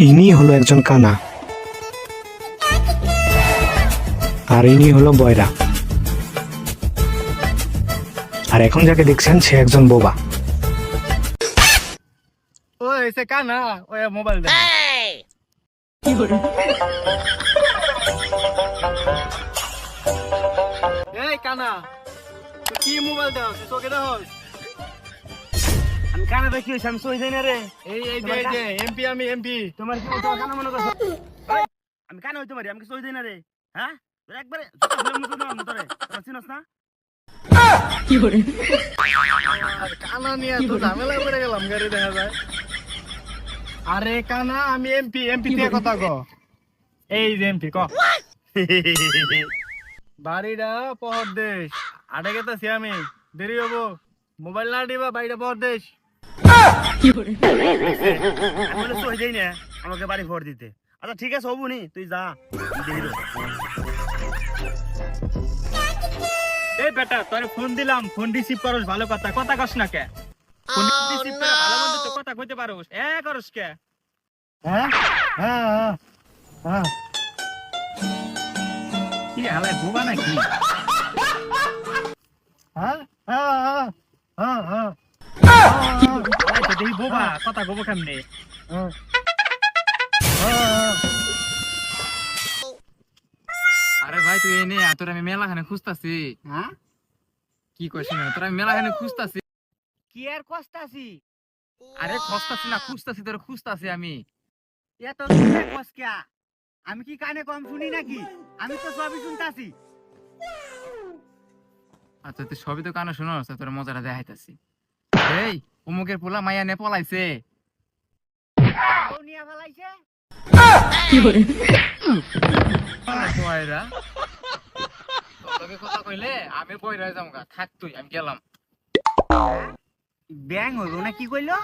ইনি হলো একজন কানা, আর ইনি হলো বয়রা, আর এখন যাকে দেখছেন সে একজন বোবা। ওই সে কানা ওই মোবাইল দে। এই কানা তুই কি মোবাইল দাও তোকে দাও? আমি কানা দেখি আমি সই যাই না রে। এই যে এমপি আমি এমপি তোমার কি তোমার কানা মনে করছো? এই, আমি কানা হইতে পারি, আমি কি সই যাই না রে? হ্যাঁ তোর একবারে জুতা খুলে মুছে দেব আমি তোরে, তোর চিনস না? কানা নিয়ে তো ঝামেলা করে গেলাম গাড়ি দেখা যায়। আরে কানা আমি এমপি এমপি দিয়ে কথা ক। এই যে এমপি ক বাড়িটা পরদেশ আটে গেতেছি আমি, দেরি হবো, মোবাইল না দিবা বাড়িটা পরদেশ। আমি বলে সই যাই না আমাকে বাড়ি ভর দিতে। আচ্ছা ঠিক আছে হবু নি, তুই যা, আমি দেখি তো। এই বেটা তোরে ফোন দিলাম, ফোন রিসিভ করস ভালো কথা, কথা কস না কে? ফোন রিসিভ করে ভালো মন্দ তো কথা কইতে পারোস, করস কে? হ্যাঁ হ্যাঁ হ্যাঁ হ্যাঁ কি হালাই বোবা নাকি? হ্যাঁ হ্যাঁ হ্যাঁ হ্যাঁ হ্যাঁ তো দেখি বোবা কথা কব কেমনে? আরে ভাই তুই এনে তোর আমি মেলাখানে খুঁজতাছি। হ্যাঁ কি কইছ না তোর আমি মেলাখানে খুঁজতাছি। কি আর কষ্টাছি? আরে খুঁজতাছি না খুঁজতাছি তোর খুঁজতাছি আমি। এত কষ্টা আমি কি কানে কম শুনি নাকি? আমি তো সবই শুনতাছি। আচ্ছা তুই সবই তো কানে শুনোস, তোর মজাটা দেখাইতাছি। এই অমুকের পোলা মাইয়া নে পলাইছে। ও নিয়া ফেলাইছে? বয়রা তোকে কথা কইলে আমি বয়রা যামগা, থাক তুই আমি গেলাম। ব্যাং হইব না কি কইলো?